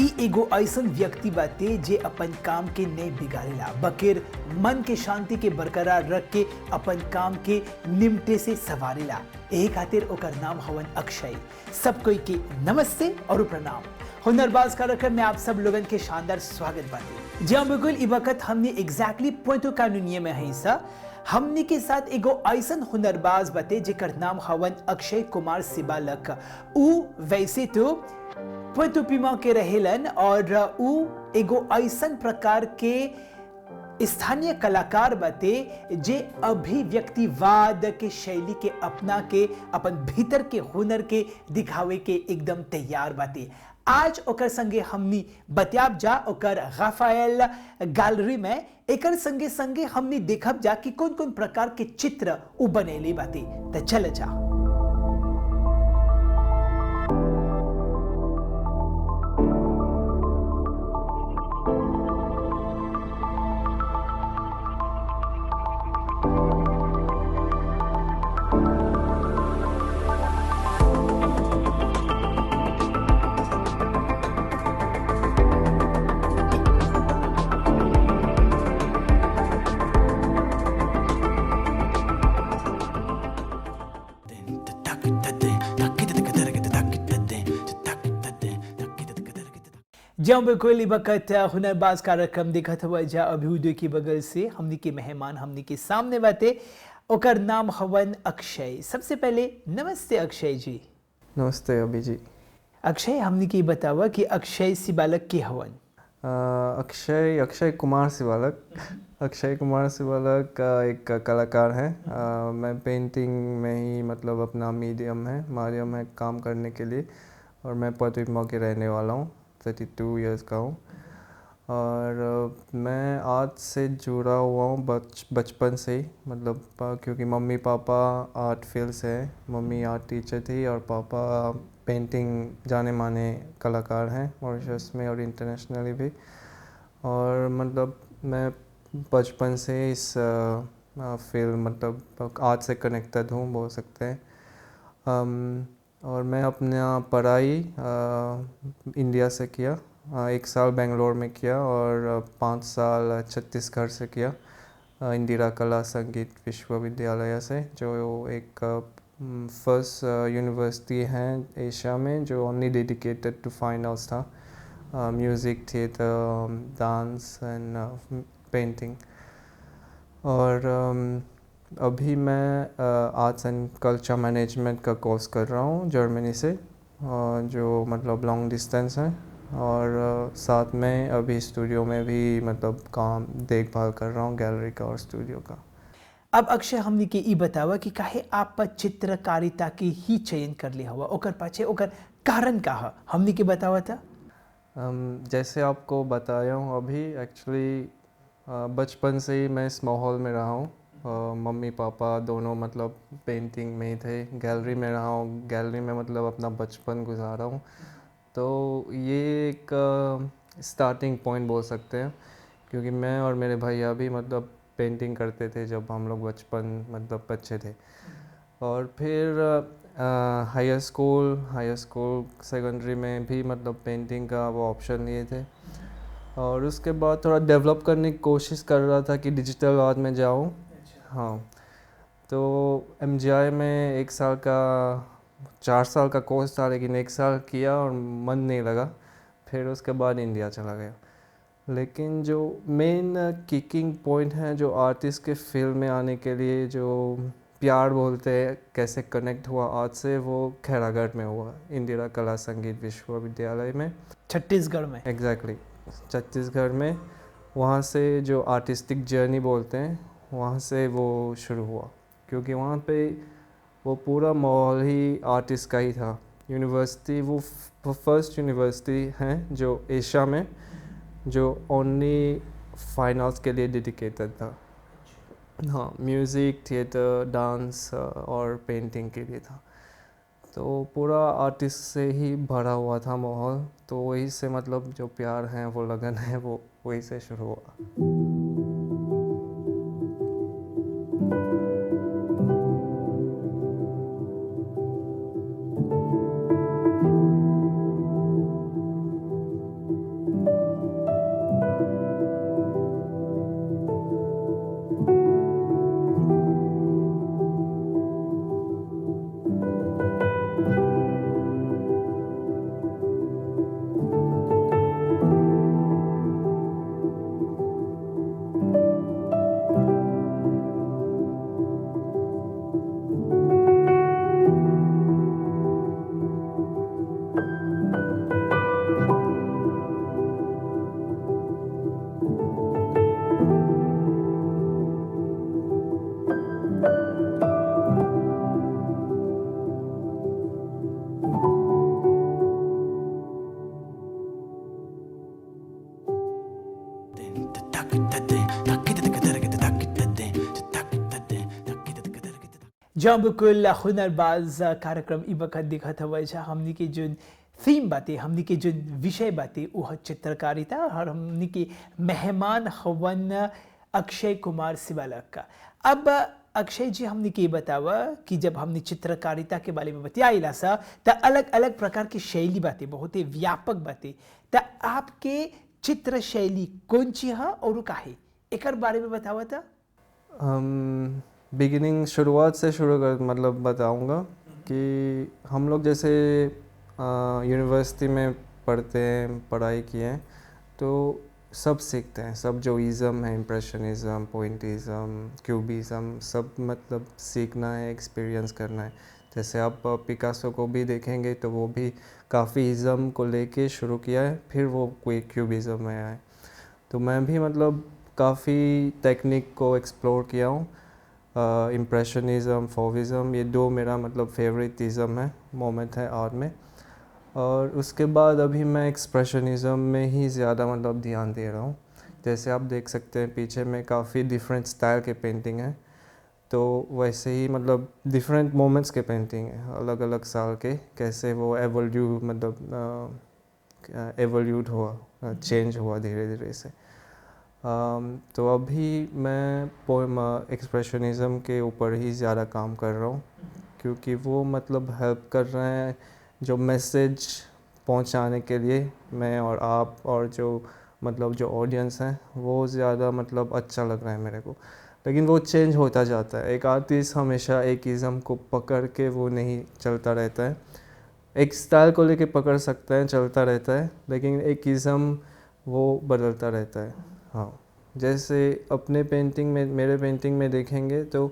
ई एगो ऐसन व्यक्ति बाटे जे अपन काम के नहीं बिगाड़ेला, बकिर मन के शांति के बरकरार रख के अपन काम के निमटे से सवारेला। यही खातिर ओकर नाम हवन अक्षय। सब कोई के नमस्ते और प्रणाम। हुनरबाज कार्यक्रम में आप सब लोगन के शानदार स्वागत बाटे। जी हाँ, बिल्कुल ई वक्त हमने एग्जैक्टली पुएर्तो कानूनिया में है सा हमने के साथ एगो ऐसन हुनरबाज बाटे जेकर नाम हवन अक्षय कुमार सिबालक। ऊ वैसे तो पुएर्तो पीमा के रहेलन और ऊ एगो ऐसन प्रकार के स्थानीय कलाकार बाटे जे अभिव्यक्तिवाद के शैली के अपना के अपन भीतर के हुनर के दिखावे के एकदम तैयार बाटे। आज ओकर संगे हमनी बतियाब जा ओकर राफेल गैलरी में। एकर संगे संगे हमनी देखब जा कि कौन कौन प्रकार के चित्र उ बनेले बाटे। त चल जा। जब बिल्कुल वक्त हुनरबाज कार्यक्रम देखत हुआ जा अभ्युदय की बगल से हमनी के मेहमान हमनी के सामने बाटे। ओकर नाम हवन अक्षय। सबसे पहले नमस्ते अक्षय जी। नमस्ते अभी जी। अक्षय, हमनी के बतावा कि अक्षय सिबालक के हवन। अक्षय कुमार सिबालक। अक्षय कुमार सिबालक एक कलाकार है। मैं पेंटिंग में ही मतलब अपना माध्यम है काम करने के लिए, और मैं पुएर्तो के रहने वाला हूँ। 32 इयर्स का हूँ और मैं आर्ट से जुड़ा हुआ हूँ बचपन से ही। मतलब क्योंकि मम्मी पापा आर्ट फील्ड से हैं। मम्मी आर्ट टीचर थी और पापा पेंटिंग जाने माने कलाकार हैं मॉरिशस में और इंटरनेशनली भी। और मतलब मैं बचपन से इस फील्ड मतलब आर्ट से कनेक्टेड हूँ बोल सकते हैं। और मैं अपना पढ़ाई इंडिया से किया। 1 साल बेंगलोर में किया और 5 साल छत्तीसगढ़ से किया, इंदिरा कला संगीत विश्वविद्यालय से, जो एक फर्स्ट यूनिवर्सिटी है एशिया में जो only dedicated to fine arts था, music, theatre, dance and painting. और अभी मैं आर्ट्स एंड कल्चर मैनेजमेंट का कोर्स कर रहा हूँ जर्मनी से, जो मतलब लॉन्ग डिस्टेंस है। और साथ में अभी स्टूडियो में भी मतलब काम देखभाल कर रहा हूँ, गैलरी का और स्टूडियो का। अब अक्षय, हमनी के ई बतावा कि काहे आप चित्रकारिता के ही चयन कर लिया हुआ, ओकर पाछे ओकर कारण का है, हमनी के बतावा था। जैसे आपको बताया हूँ अभी, एक्चुअली बचपन से ही मैं इस माहौल में रहा हूँ। मम्मी पापा दोनों मतलब पेंटिंग में ही थे। गैलरी में रहा हूँ, गैलरी में मतलब अपना बचपन गुजारा हूँ। तो ये एक स्टार्टिंग पॉइंट बोल सकते हैं, क्योंकि मैं और मेरे भैया भी मतलब पेंटिंग करते थे जब हम लोग बचपन मतलब बच्चे थे। और फिर हाई स्कूल सेकेंडरी में भी मतलब पेंटिंग का वो ऑप्शन लिए थे। और उसके बाद थोड़ा डेवलप करने की कोशिश कर रहा था कि डिजिटल आर्ट में जाऊँ। हाँ, तो MGI में 4 साल का कोर्स था, लेकिन 1 साल किया और मन नहीं लगा। फिर उसके बाद इंडिया चला गया। लेकिन जो मेन किकिंग पॉइंट है जो आर्टिस्ट के फील्ड में आने के लिए जो प्यार बोलते हैं, कैसे कनेक्ट हुआ आर्ट से, वो खैरागढ़ में हुआ, इंदिरा कला संगीत विश्वविद्यालय में, छत्तीसगढ़ में। एग्जैक्टली छत्तीसगढ़ में। वहाँ से जो आर्टिस्टिक जर्नी बोलते हैं, वहाँ से वो शुरू हुआ, क्योंकि वहाँ पे वो पूरा माहौल ही आर्टिस्ट का ही था। यूनिवर्सिटी वो फर्स्ट यूनिवर्सिटी है जो एशिया में जो ओनली फाइन आर्ट्स के लिए डेडिकेटेड था। हाँ, म्यूज़िक, थिएटर, डांस और पेंटिंग के लिए था। तो पूरा आर्टिस्ट से ही भरा हुआ था माहौल। तो वही से मतलब जो प्यार है, वो लगन है, वो वही से शुरू हुआ। जब बिल्कुल हुनरबाज कार्यक्रम ई वक्त दिखत हवे छा हमनी के जो थीम बातें हमनी के जो विषय बातें वह चित्रकारिता और हमनी के मेहमान हवन अक्षय कुमार सिवालक का। अब अक्षय जी हमने के बतावा कि जब हमने चित्रकारिता के बारे में बतियाइला सा त अलग अलग प्रकार की शैली बातें बहुत ही व्यापक बातें त आपके चित्र शैली कौन सी है और काहे एकर बारे में बतावा था। हम बिगिनिंग शुरुआत से शुरू कर मतलब बताऊंगा कि हम लोग जैसे यूनिवर्सिटी में पढ़ते हैं पढ़ाई किए हैं तो सब सीखते हैं, सब जो इज़म है इम्प्रेशनिज़म पोइंटिज़म क्यूबिज़म सब मतलब सीखना है एक्सपीरियंस करना है। जैसे आप पिकासो को भी देखेंगे तो वो भी काफ़ी इज़म को लेके शुरू किया है फिर वो कोई क्यूबिज़म में आए। तो मैं भी मतलब काफ़ी टेक्निक को एक्सप्लोर किया हूँ। इम्प्रेशनिज़म फॉविज़म ये दो मेरा मतलब फेवरेट इज़म है मोमेंट है आर्ट में। और उसके बाद अभी मैं एक्सप्रेशनिज़म में ही ज़्यादा मतलब ध्यान दे रहा हूँ। जैसे आप देख सकते हैं पीछे में काफ़ी डिफरेंट स्टाइल के पेंटिंग हैं तो वैसे ही मतलब डिफरेंट मोमेंट्स के पेंटिंग है अलग अलग साल के कैसे वो एवोल्यूट हुआ चेंज हुआ धीरे धीरे से। तो अभी मैं पोएम एक्सप्रेशनिज़म के ऊपर ही ज़्यादा काम कर रहा हूँ क्योंकि वो मतलब हेल्प कर रहे हैं जो मैसेज पहुंचाने के लिए मैं और आप और जो ऑडियंस हैं वो ज़्यादा मतलब अच्छा लग रहा है मेरे को। लेकिन वो चेंज होता जाता है, एक आर्टिस्ट हमेशा एक इज़म को पकड़ के वो नहीं चलता रहता है। एक स्टाइल को लेके पकड़ सकता है चलता रहता है लेकिन एक इज़म वो बदलता रहता है। हाँ जैसे अपने पेंटिंग में मेरे पेंटिंग में देखेंगे तो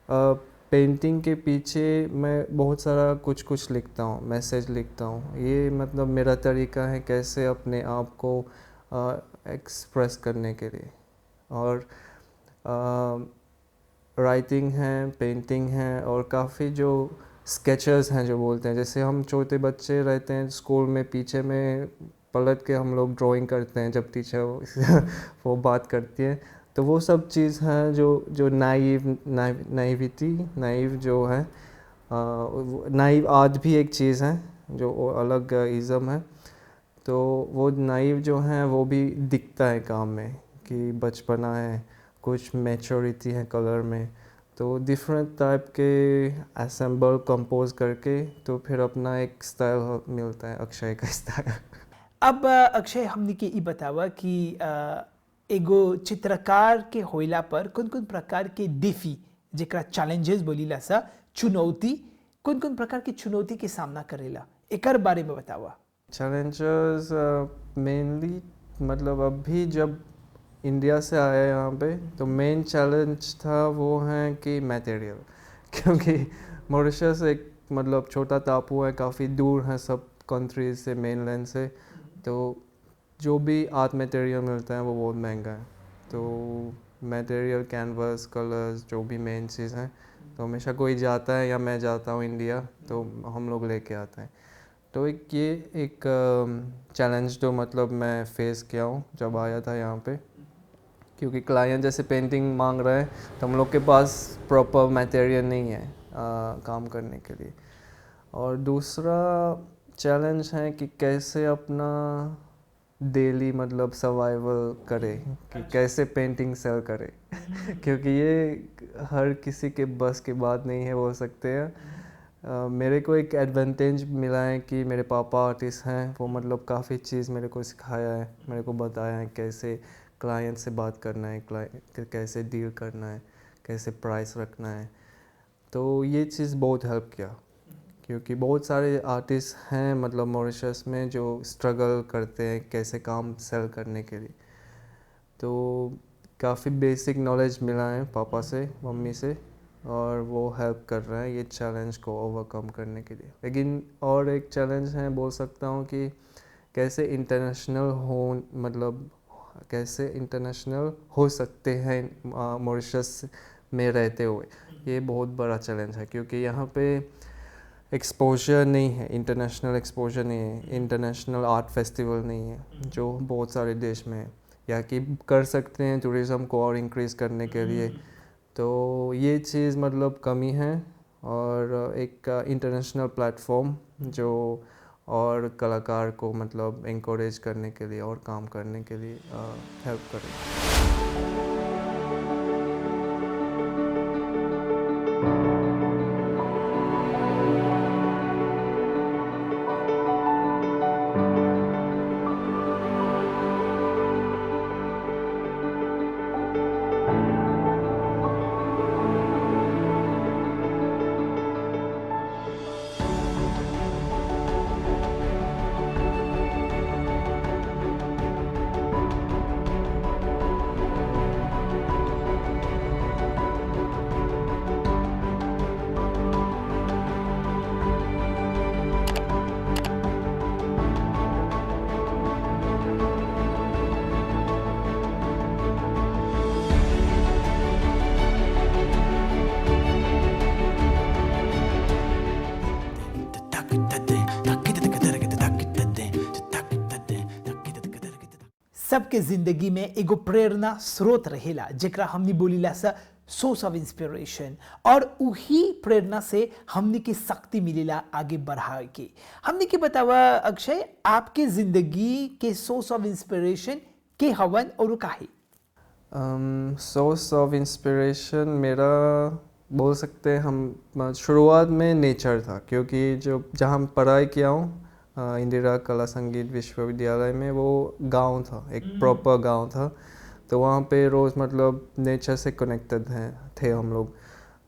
पेंटिंग के पीछे मैं बहुत सारा कुछ लिखता हूँ मैसेज लिखता हूँ। ये मतलब मेरा तरीका है कैसे अपने आप को एक्सप्रेस करने के लिए। और राइटिंग है पेंटिंग है और काफ़ी जो स्केचेस हैं जो बोलते हैं जैसे हम छोटे बच्चे रहते हैं स्कूल में पीछे में पलट के हम लोग ड्राइंग करते हैं जब टीचर वो बात करती है तो वो सब चीज़ हैं जो नाइव जो है नाइव आज भी एक चीज़ है जो अलग इज़म है। तो वो नाइव जो है वो भी दिखता है काम में कि बचपना है कुछ मैच्योरिटी है कलर में तो डिफरेंट टाइप के असेंबल कंपोज करके तो फिर अपना एक स्टाइल मिलता है अक्षय का स्टाइल। अब अक्षय हमने के ई बतावा कि एगो चित्रकार के होइला पर कौन कौन प्रकार के डिफी जेकरा चैलेंजेस बोलीला सा चुनौती कौन कौन प्रकार की चुनौती के सामना करेला एकर बारे में बतावा। चैलेंजेस मेनली मतलब अभी जब इंडिया से आया यहाँ पे तो मेन चैलेंज था वो है कि मटेरियल क्योंकि मॉरिशस एक मतलब छोटा टापू है काफ़ी दूर है सब कंट्रीज से मेनलैंड से तो जो भी आर्ट मटेरियल मिलता है वो बहुत महंगा है। तो मटेरियल कैनवस कलर्स जो भी मेन चीज़ हैं तो हमेशा कोई जाता है या मैं जाता हूँ इंडिया तो हम लोग लेके आते हैं। तो एक चैलेंज जो मतलब मैं फेस किया हूँ जब आया था यहाँ पे क्योंकि क्लाइंट जैसे पेंटिंग मांग रहे हैं तो हम लोग के पास प्रॉपर मटेरियल नहीं है काम करने के लिए। और दूसरा चैलेंज है कि कैसे अपना डेली मतलब सर्वाइवल करे कि कैसे पेंटिंग सेल करे क्योंकि ये हर किसी के बस की बात नहीं है बोल सकते हैं। मेरे को एक एडवांटेज मिला है कि मेरे पापा आर्टिस्ट हैं वो मतलब काफ़ी चीज़ मेरे को सिखाया है मेरे को बताया है कैसे क्लाइंट से बात करना है कैसे डील करना है कैसे प्राइस रखना है। तो ये चीज़ बहुत हेल्प किया क्योंकि बहुत सारे आर्टिस्ट हैं मतलब मॉरिशस में जो स्ट्रगल करते हैं कैसे काम सेल करने के लिए। तो काफ़ी बेसिक नॉलेज मिला है पापा से मम्मी से और वो हेल्प कर रहा है ये चैलेंज को ओवरकम करने के लिए। लेकिन और एक चैलेंज है बोल सकता हूँ कि कैसे इंटरनेशनल हो सकते हैं मॉरिशस में रहते हुए। ये बहुत बड़ा चैलेंज है क्योंकि यहाँ पे एक्सपोजर नहीं है इंटरनेशनल एक्सपोजर नहीं है इंटरनेशनल आर्ट फेस्टिवल नहीं है जो बहुत सारे देश में है। या कि कर सकते हैं टूरिज़्म को और इंक्रीज़ करने के लिए। तो ये चीज़ मतलब कमी है, और एक इंटरनेशनल प्लेटफॉर्म जो और कलाकार को मतलब इंकरेज करने के लिए और काम करने के लिए हेल्प करे। सबके जिंदगी में एगो प्रेरणा स्रोत रहेला जेकरा हमनी बोलीला सा सोर्स ऑफ इंस्पिरेशन, और उही प्रेरणा से हमनी के शक्ति मिलेला आगे बढ़ाए के। हमनी के बतावा अक्षय, आपके जिंदगी के सोर्स ऑफ इंस्पिरेशन के हवन और काहे? सोर्स ऑफ इंस्पिरेशन मेरा बोल सकते हैं हम शुरुआत में नेचर था, क्योंकि जो जहाँ पढ़ाई किया हूँ इंदिरा कला संगीत विश्वविद्यालय में, वो गांव था, एक प्रॉपर गांव था। तो वहाँ पे रोज़ मतलब नेचर से कनेक्टेड थे हम लोग।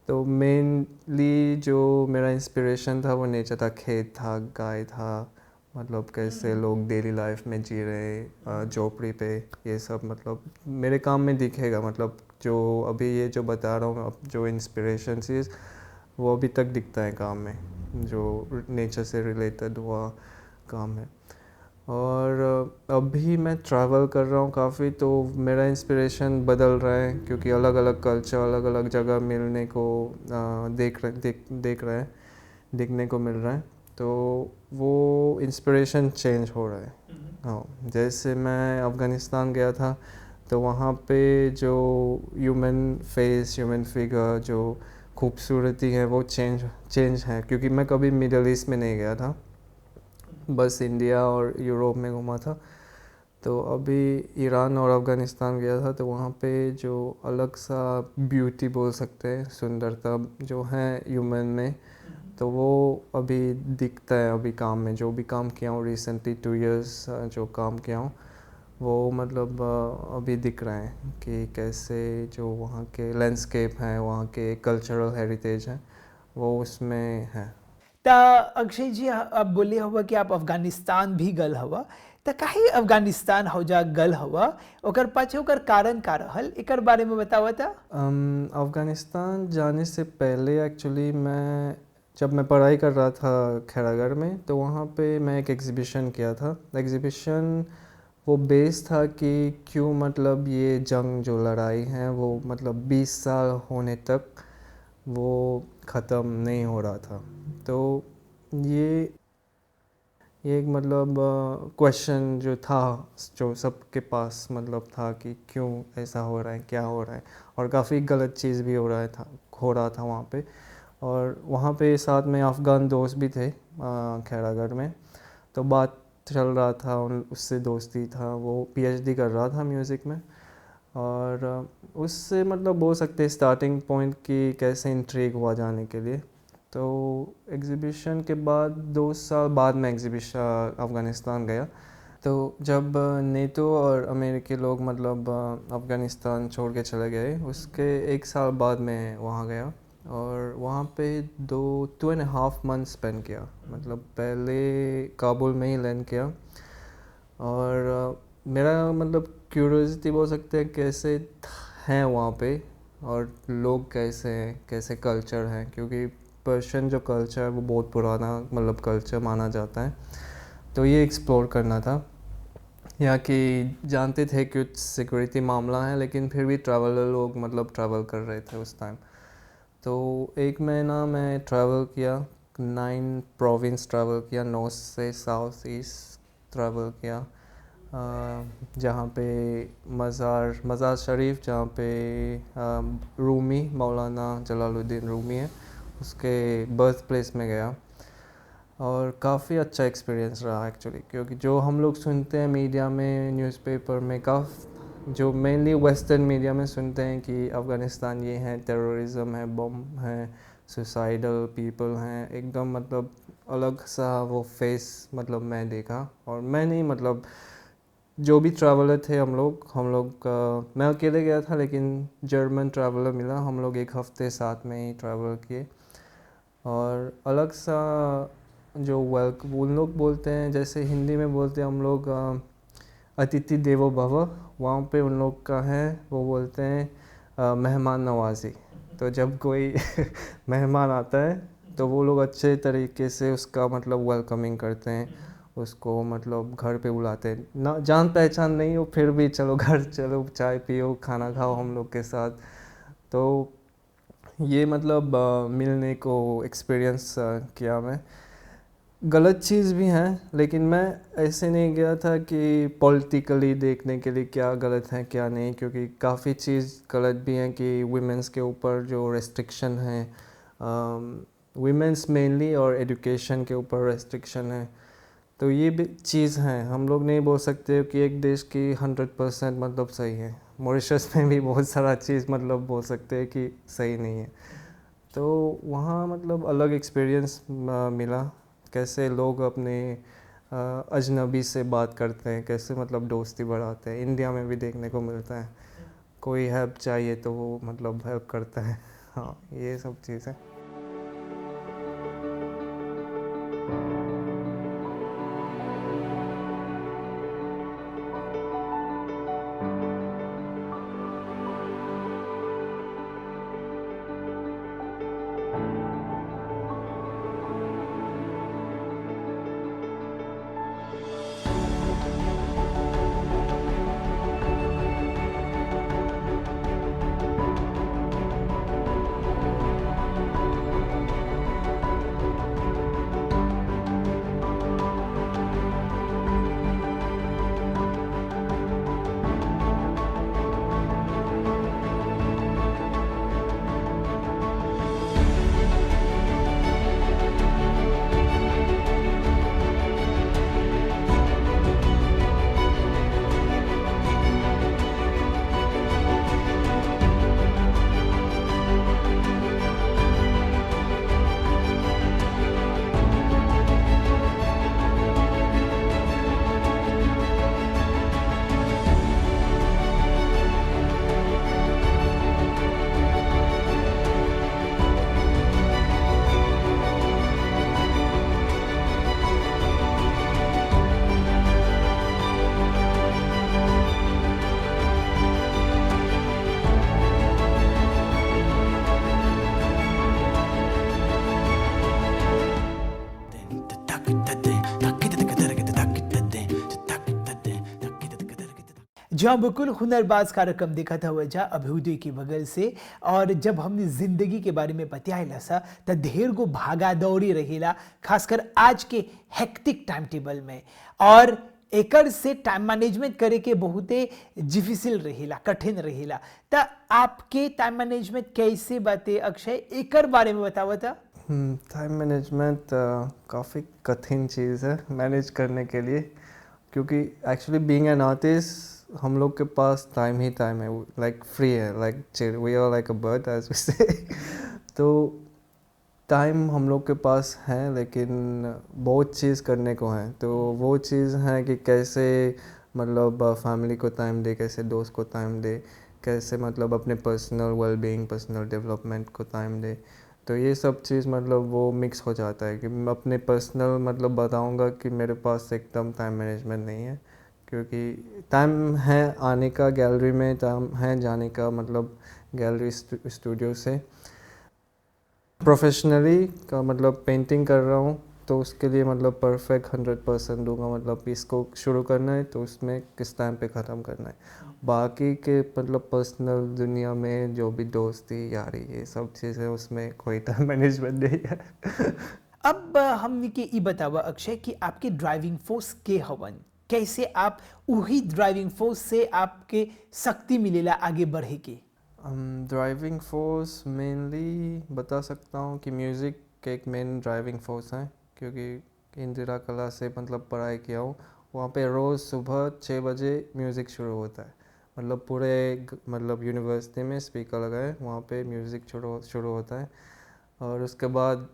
तो मेनली जो मेरा इंस्पिरेशन था वो नेचर था, खेत था, गाय था, मतलब कैसे लोग डेली लाइफ में जी रहे झोपड़ी पे, ये सब मतलब मेरे काम में दिखेगा। मतलब जो अभी ये जो बता रहा हूँ, अब जो इंस्पिरेशन चीज़ वो अभी तक दिखता है काम में, जो नेचर से रिलेटेड हुआ काम है। और अभी मैं ट्रैवल कर रहा हूँ काफ़ी, तो मेरा इंस्पिरेशन बदल रहा है, क्योंकि अलग अलग कल्चर, अलग अलग जगह मिलने को देख रहे हैं, देखने को मिल रहा है। तो वो इंस्पिरेशन चेंज हो रहा है। हाँ, जैसे मैं अफ़गानिस्तान गया था, तो वहाँ पे जो ह्यूमन फेस, ह्यूमन फिगर, जो खूबसूरती है वो चेंज है, क्योंकि मैं कभी मिडल ईस्ट में नहीं गया था, बस इंडिया और यूरोप में घूमा था। तो अभी ईरान और अफ़गानिस्तान गया था, तो वहाँ पे जो अलग सा ब्यूटी बोल सकते हैं, सुंदरता जो है ह्यूमन में, तो वो अभी दिखता है। अभी काम में जो भी काम किया हूँ रिसेंटली 2 इयर्स जो काम किया हूँ, वो मतलब अभी दिख रहा है कि कैसे जो वहाँ के लैंडस्केप हैं, वहाँ के कल्चरल हेरिटेज हैं, वो उसमें है। ता अक्षय जी, आप बोले हवा कि आप अफगानिस्तान भी गल हवा, त काहे अफगानिस्तान हो जा गल हवा, ओकर पाछे ओकर कारण का रहल, एकर बारे में बतावा था। अफ़गानिस्तान जाने से पहले एक्चुअली जब मैं पढ़ाई कर रहा था खैरागढ़ में, तो वहाँ पे मैं एक एग्ज़िबिशन किया था। एग्ज़िबिशन वो बेस था कि क्यों मतलब ये जंग जो लड़ाई है वो मतलब 20 साल होने तक वो ख़त्म नहीं हो रहा था। तो ये एक मतलब क्वेश्चन जो था, जो सबके पास मतलब था कि क्यों ऐसा हो रहा है, क्या हो रहा है, और काफ़ी गलत चीज़ भी हो रहा था वहाँ पे। और वहाँ पे साथ में अफ़गान दोस्त भी थे खैरागढ़ में, तो बात चल रहा था, उससे दोस्ती था, वो पीएचडी कर रहा था म्यूज़िक में। और उससे मतलब बोल सकते हैं स्टार्टिंग पॉइंट कि कैसे इंट्रिग हुआ जाने के लिए। तो एग्ज़िबिशन के बाद 2 साल बाद मैं अफ़गानिस्तान गया। तो जब नेटो और अमेरिकी लोग मतलब अफ़गानिस्तान छोड़ के चले गए, उसके 1 साल बाद मैं वहाँ गया, और वहाँ पे 2.5 मंथ स्पेंड किया। मतलब पहले काबुल में ही लैंड किया, और मेरा मतलब क्यूरियोसिटी बोल सकते हैं कैसे हैं वहाँ पे, और लोग कैसे हैं, कैसे कल्चर है, क्योंकि पर्शियन जो कल्चर है वो बहुत पुराना मतलब कल्चर माना जाता है। तो ये एक्सप्लोर करना था। यहाँ की जानते थे कि कुछ सिक्योरिटी मामला है, लेकिन फिर भी ट्रैवलर लोग मतलब ट्रैवल कर रहे थे उस टाइम। तो 1 महीना मैं ट्रैवल किया, 9 प्रोविंस ट्रैवल किया, नॉर्थ से साउथ ईस्ट ट्रैवल किया। जहाँ पे मज़ार शरीफ, जहाँ पे रूमी, मौलाना जलालुद्दीन रूमी है, उसके बर्थ प्लेस में गया। और काफ़ी अच्छा एक्सपीरियंस रहा एक्चुअली, क्योंकि जो हम लोग सुनते हैं मीडिया में, न्यूज़पेपर में, जो मेनली वेस्टर्न मीडिया में सुनते हैं कि अफ़गानिस्तान ये है, टेररिज्म है, बम है, सुसाइडल पीपल हैं, एकदम मतलब अलग सा वो फेस मतलब मैं देखा। और मैं नहीं, मतलब जो भी ट्रैवलर थे हम लोग मैं अकेले गया था, लेकिन जर्मन ट्रैवलर मिला, हम लोग एक हफ़्ते साथ में ही ट्रैवल किए। और अलग सा जो उन लोग बोलते हैं, जैसे हिंदी में बोलते हैं हम लोग अतिथि देवो भव, वहाँ पे उन लोग का है, वो बोलते हैं मेहमान नवाजी। तो जब कोई मेहमान आता है तो वो लोग अच्छे तरीके से उसका मतलब वेलकमिंग करते हैं, उसको मतलब घर पे बुलाते हैं, ना जान पहचान नहीं हो फिर भी चलो घर चलो, चाय पियो, खाना खाओ हम लोग के साथ। तो ये मतलब मिलने को एक्सपीरियंस किया मैं। गलत चीज़ भी हैं, लेकिन मैं ऐसे नहीं गया था कि पॉलिटिकली देखने के लिए क्या गलत है क्या नहीं, क्योंकि काफ़ी चीज़ गलत भी हैं कि वुमेंस के ऊपर जो रेस्ट्रिक्शन है, वुमेंस मेनली, और एजुकेशन के ऊपर रेस्ट्रिक्शन है। तो ये भी चीज़ हैं, हम लोग नहीं बोल सकते कि एक देश की 100% मतलब सही है। मॉरिशस में भी बहुत सारा चीज़ मतलब बोल सकते हैं कि सही नहीं है। तो वहाँ मतलब अलग एक्सपीरियंस मिला, कैसे लोग अपने अजनबी से बात करते हैं, कैसे मतलब दोस्ती बढ़ाते हैं। इंडिया में भी देखने को मिलता है, कोई हेल्प चाहिए तो वो मतलब हेल्प करता है। हाँ, ये सब चीज़ है। जहाँ बिल्कुल हुनरबाज कार्यक्रम देखा था वजह अभ्युदय के बगल से। और जब हमने जिंदगी के बारे में बतियाला सा तो ढेर गो भागा दौड़ी रहेला, खासकर आज के हेक्टिक टाइम टेबल में। और एकर से टाइम मैनेजमेंट करे के बहुते डिफिसिल रहेला, कठिन रहेला। तो आपके टाइम मैनेजमेंट कैसे बाते अक्षय, एकर बारे में बतावा था। टाइम मैनेजमेंट काफ़ी कठिन चीज़ है मैनेज करने के लिए, क्योंकि एक्चुअली बीइंग एन आर्टिस्ट हम लोग के पास टाइम ही टाइम है, लाइक फ्री है, like we are like a bird as we say. तो टाइम हम लोग के पास है, लेकिन बहुत चीज़ करने को है। तो वो चीज़ है कि कैसे मतलब फैमिली को टाइम दे, कैसे दोस्त को टाइम दे, कैसे मतलब अपने पर्सनल वेलबींग, पर्सनल डेवलपमेंट को टाइम दे। तो ये सब चीज़ मतलब वो मिक्स हो जाता है कि मैं अपने पर्सनल मतलब बताऊंगा कि मेरे पास एकदम टाइम मैनेजमेंट नहीं है, क्योंकि टाइम है आने का गैलरी में, टाइम है जाने का मतलब गैलरी स्टूडियो से। प्रोफेशनली का मतलब पेंटिंग कर रहा हूँ, तो उसके लिए मतलब परफेक्ट 100% दूंगा, मतलब इसको शुरू करना है तो उसमें किस टाइम पे ख़त्म करना है। बाकी के मतलब पर्सनल दुनिया में जो भी दोस्ती यारी ये सब चीज़ें, उसमें कोई टाइम मैनेजमेंट नहीं है। अब हमने के ई बतावा अक्षय कि आपके ड्राइविंग फोर्स के हवन। कैसे आप वही ड्राइविंग फोर्स से आपके शक्ति मिलेला आगे बढ़े के? ड्राइविंग फोर्स मेनली बता सकता हूँ कि म्यूज़िक एक मेन ड्राइविंग फोर्स है, क्योंकि इंदिरा कला से मतलब पढ़ाई किया हूँ। वहाँ पे रोज़ सुबह 6 बजे म्यूज़िक शुरू होता है, मतलब पूरे मतलब यूनिवर्सिटी में स्पीकर लगाए वहाँ पे म्यूज़िक शुरू होता है। और उसके बाद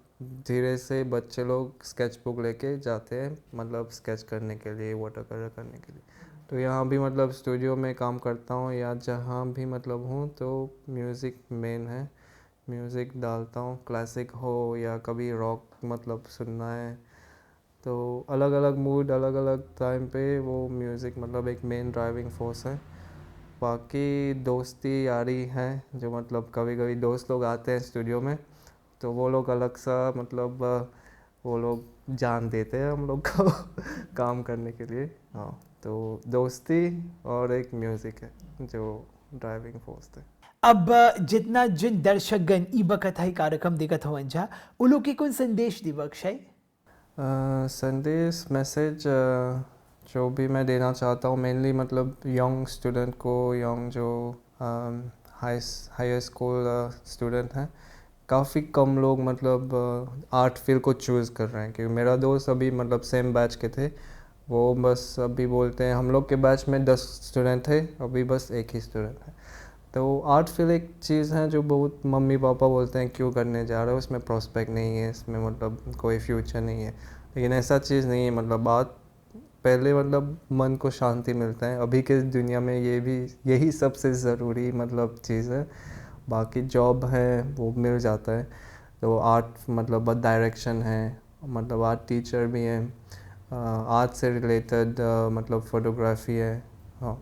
धीरे से बच्चे लोग स्केच बुक लेके जाते हैं, मतलब स्केच करने के लिए, वाटर कलर करने के लिए। तो यहाँ भी मतलब स्टूडियो में काम करता हूँ या जहाँ भी मतलब हूँ तो म्यूज़िक मेन है, म्यूज़िक डालता हूँ, क्लासिक हो या कभी रॉक मतलब सुनना है। तो अलग अलग मूड, अलग अलग टाइम पे वो म्यूज़िक मतलब एक मेन ड्राइविंग फोर्स है। बाकी दोस्ती यारी है, जो मतलब कभी कभी दोस्त लोग आते हैं स्टूडियो में तो वो लोग अलग सा मतलब वो लोग जान देते हैं हम लोग को काम करने के लिए। हाँ, तो दोस्ती और एक म्यूज़िक है जो ड्राइविंग फोर्स थे। अब जितना जिन दर्शकगण ई बखत है कार्यक्रम देखत हवन जा उ लोग के कौन संदेश दिवक है? संदेश मैसेज जो भी मैं देना चाहता हूँ मेनली मतलब यंग स्टूडेंट को, यंग जो हाई स्कूल स्टूडेंट हैं, काफ़ी कम लोग मतलब आर्ट फील्ड को चूज़ कर रहे हैं। क्योंकि मेरा दोस्त अभी मतलब सेम बैच के थे, वो बस अभी बोलते हैं हम लोग के बैच में 10 स्टूडेंट थे, अभी बस एक ही स्टूडेंट है। तो आर्ट फील्ड एक चीज़ है जो बहुत मम्मी पापा बोलते हैं क्यों करने जा रहे हो, इसमें प्रॉस्पेक्ट नहीं है, इसमें मतलब कोई फ्यूचर नहीं है। लेकिन ऐसा चीज़ नहीं है, मतलब बात पहले मतलब मन को शांति मिलता है। अभी के दुनिया में यही सबसे ज़रूरी मतलब चीज़ है, बाकी जॉब है वो मिल जाता है। तो आर्ट मतलब डायरेक्शन है, मतलब आर्ट टीचर भी हैं, आर्ट से रिलेटेड मतलब फोटोग्राफी है। हाँ,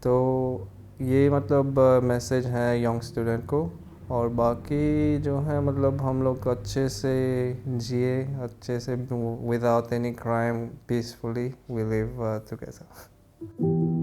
तो ये मतलब मैसेज है यंग स्टूडेंट को। और बाकी जो है मतलब हम लोग अच्छे से जिए, अच्छे से without any crime, peacefully we live together.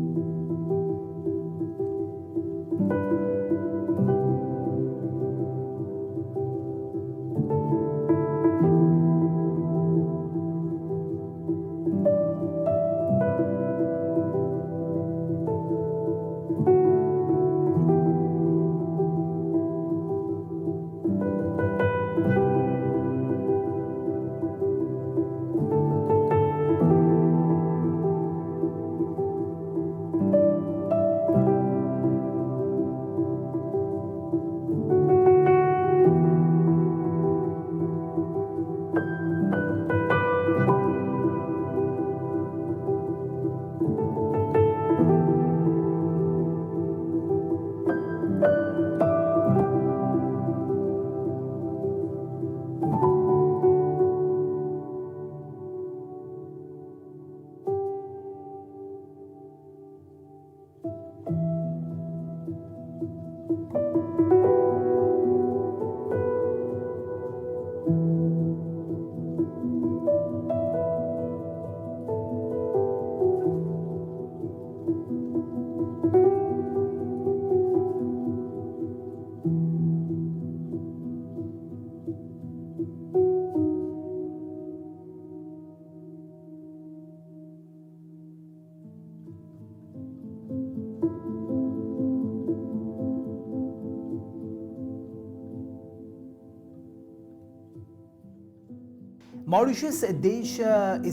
Mauritius देश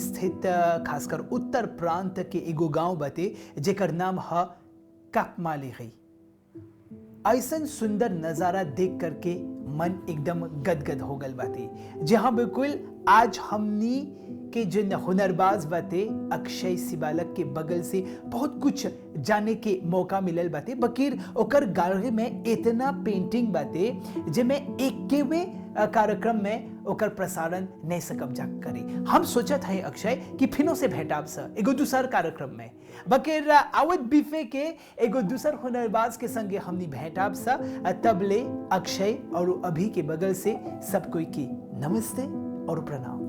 स्थित खासकर उत्तर प्रांत के एगो गांव बाटे जेकर नाम है काकमालेगी। ऐसन सुंदर नज़ारा देख करके मन एकदम गदगद हो गल बाटे, जहाँ बिल्कुल आज हमनी के जो हुनरबाज बाटे अक्षय सिबालक के बगल से बहुत कुछ जाने के मौका मिलल बाटे। बकीर ओकर गैलरी में इतना पेंटिंग बाटे जेमे एकेवे कार्यक्रम में ओकर प्रसारण नहीं सकब जा करे। हम सोचत है अक्षय कि फिनो से भेटाब सा एगो दूसर कार्यक्रम में, बकीर आवत बीफे के एगो दूसर हुनरबाज के संगे हमनी भेटाब सा। तबले अक्षय और अभी के बगल से सब कोई की नमस्ते और प्रणाम।